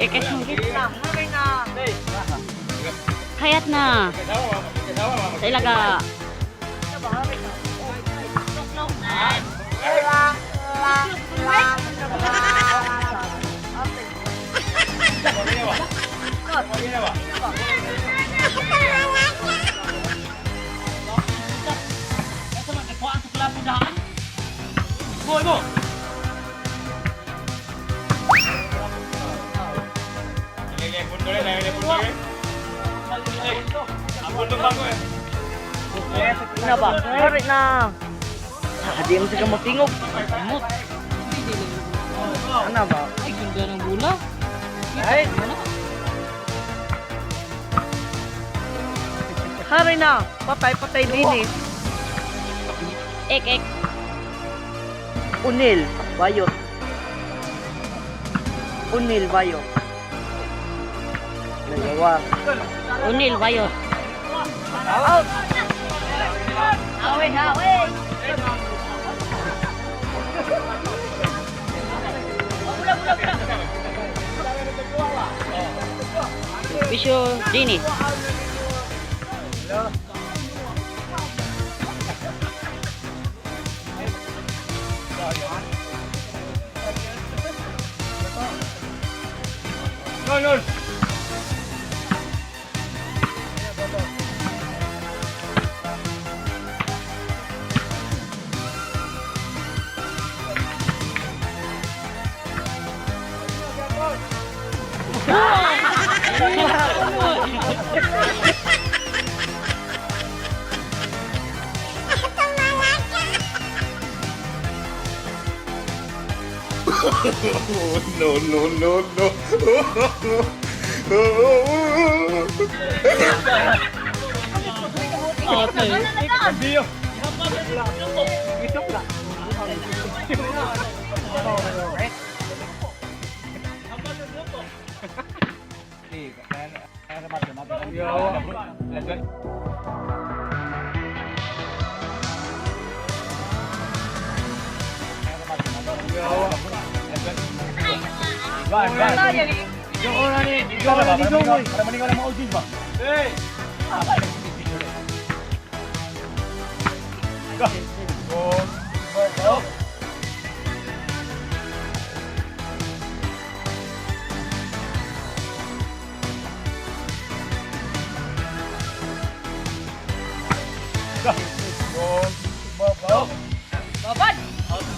Ikis mo gitna. Hayat na. Sa ilaga. Boy mo. Na ba? Sorry na. Hindi mo siya matingog. Amot. Ano ba? Ay, ganda ng bula. Ay. Hari na. Patay din eh. Ek. Unil. Bayot. Unil bayot. Nagawa. Unil, bayot. Out. Away. Bisyo, Dini. Nol. Bio.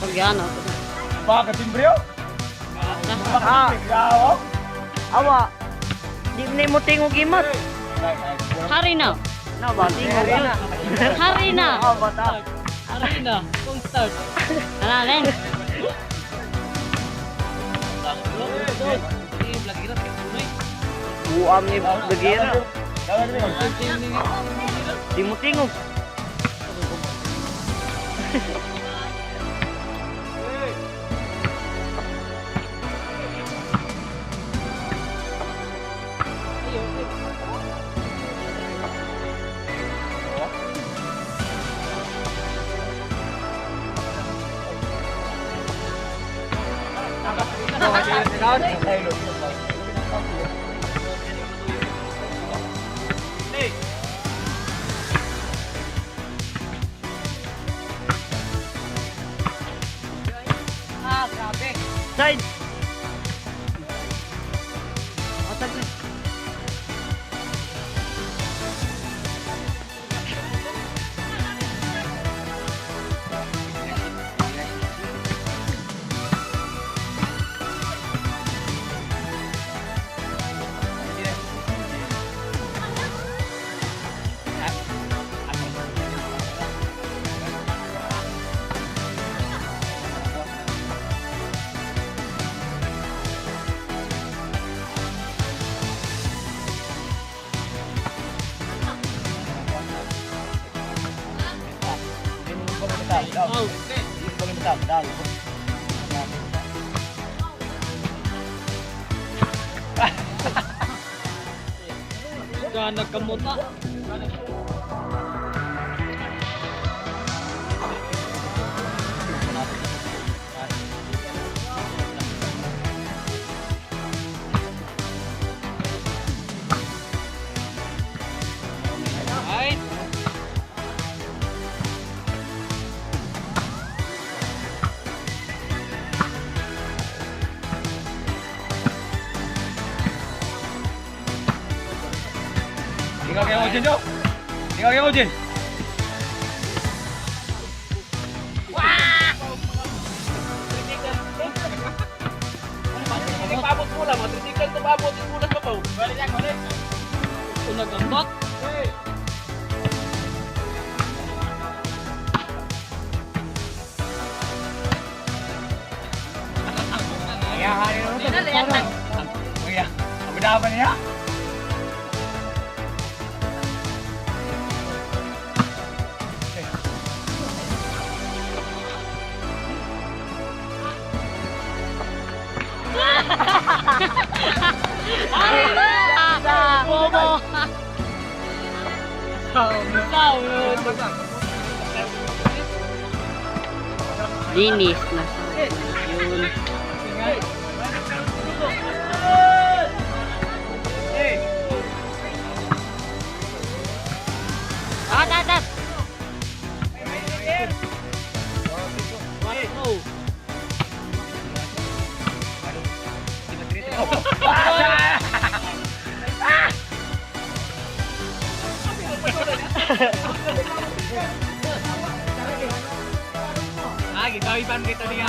Pagyan, Bakit timbreo? Awa. Di mo tingog imat. Hari na. Na ba? Tingog na. Hari na. Oh, bata. Hari na. Kung start. Alen. Buang ni Bagira. Di mo tingog. Side. Gana kamuta. kay Ojin yo. Tinggal kay Ojin. Pabot mo lang, matritikan ito pabot. Ikulas pa po. Balik yan, balik. Kung nagambot. Iya, hari ini. Oh iya, beda apa nih ya? Bobo. Sahur. Linis na sahur. Yun. Tat. Ginawiban kita niya.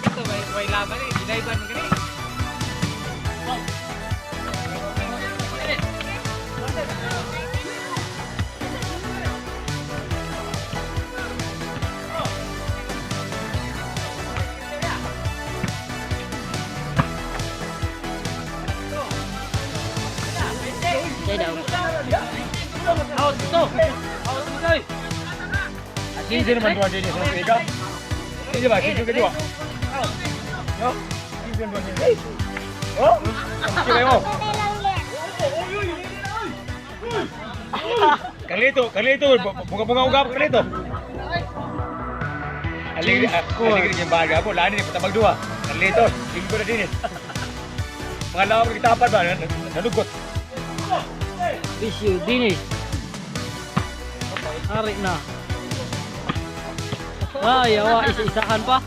Ito, may laban eh. Ginawiban mo ganit. Saya daw. Out ito! Out ito eh! Sino naman doon din sa Vega? Sino ba? Sino kedua? Yo? Sino doon din? Oh? Sino mo? Carlito, bunga-bunga ugap Carlito. Aling yung baga po, lani ni patabag dua. Carlito, hindi ko na din eh. Mga lawang kita ba? Nalugot. Bisyo dinis. Hari na. Ay, yawa, isa-isahan pa.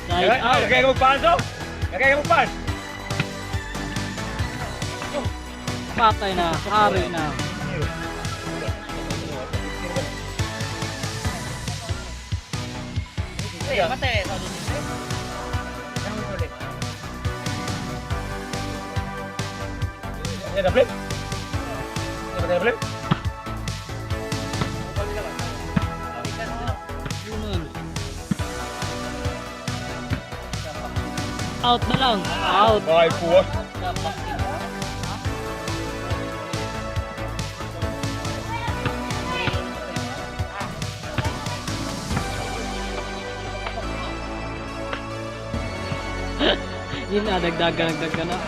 Side out. Kaya ka magpahan, so? Kaya ka magpahan. Patay na, hari na. Matay. Ada flip? Ada flip? Out na lang. Out. Ay, puwas. Yun na, dagdagan na.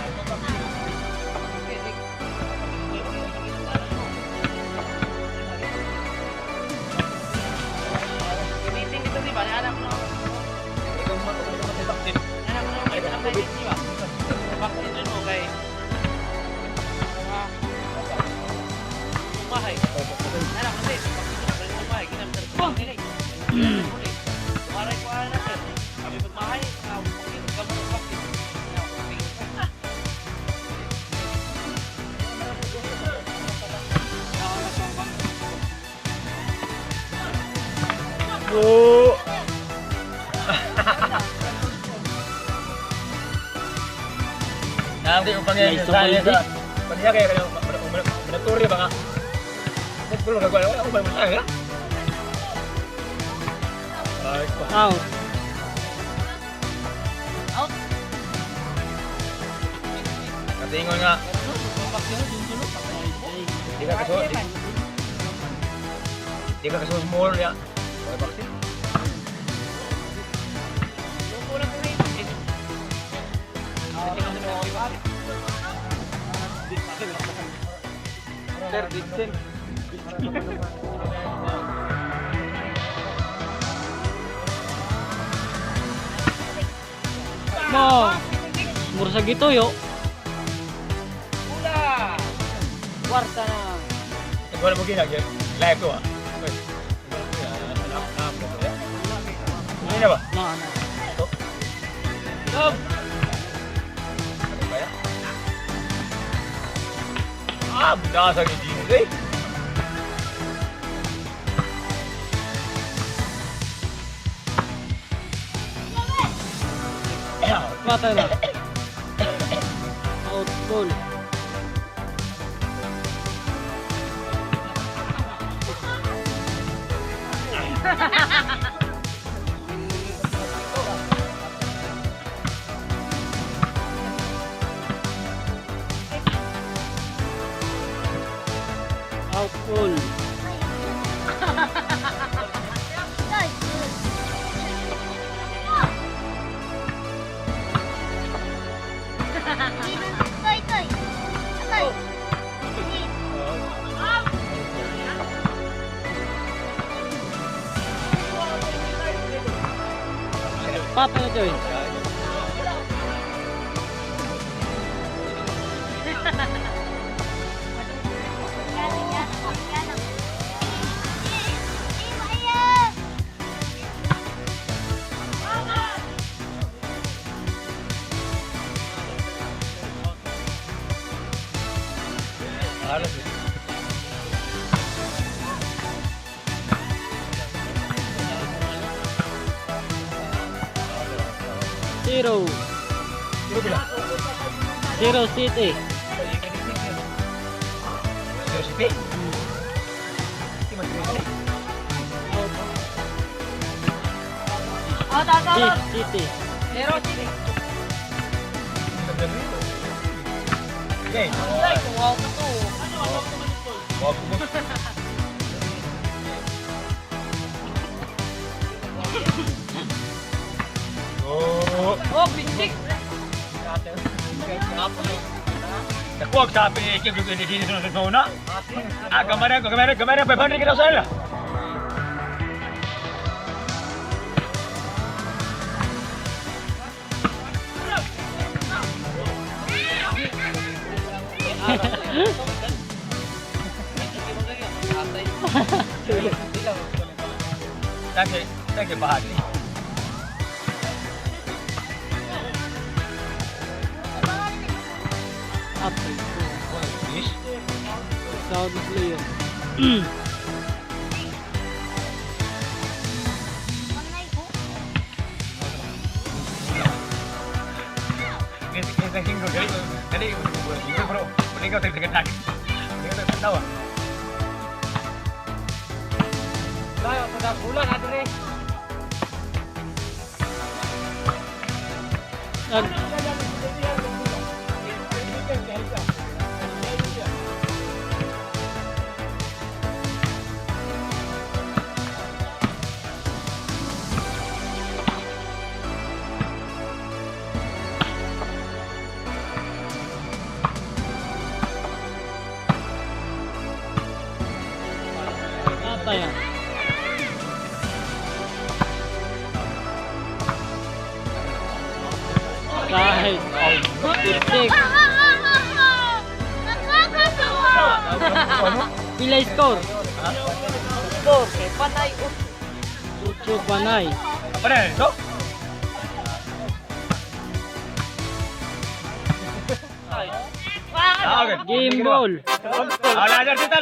Bu. Nanti upangnya saya sa paniya kaya kaya menaturi ba nga? Belum gagawin ako ba mo ya? Ay, Out. katingon nga. Di ka kasuot more ya. Okay, bakit? Mo. Mursa gitu yo. Kwarta na. Ikaw na mo ginag live to ah. Ini na ba? Na. Stop! Ano ba yan? Ah, bunda sa gini eh. Patay na. Out goal. Out goal. Patay na Joy. Alas. Zero. Sino pila? Zero City. Sino si P? Si Mas Rizal. City. Okay. Wag mo. Oh. Nakuha sa akin eh, kaya gusto hindi sunod sa una. Ah, gamay na, 500 kita sa nila. Tagi bahagi. Up. Fish. Sound player. Kita singgung jadi itu bro, boleh kau terdekat. Kita tahu. Tahu sudah bulan ada nih. Apa ya? Kahit. Titik. Pila score? Ucho panay. Apa nih? So? Ah, okay. Game ball. Ada kita.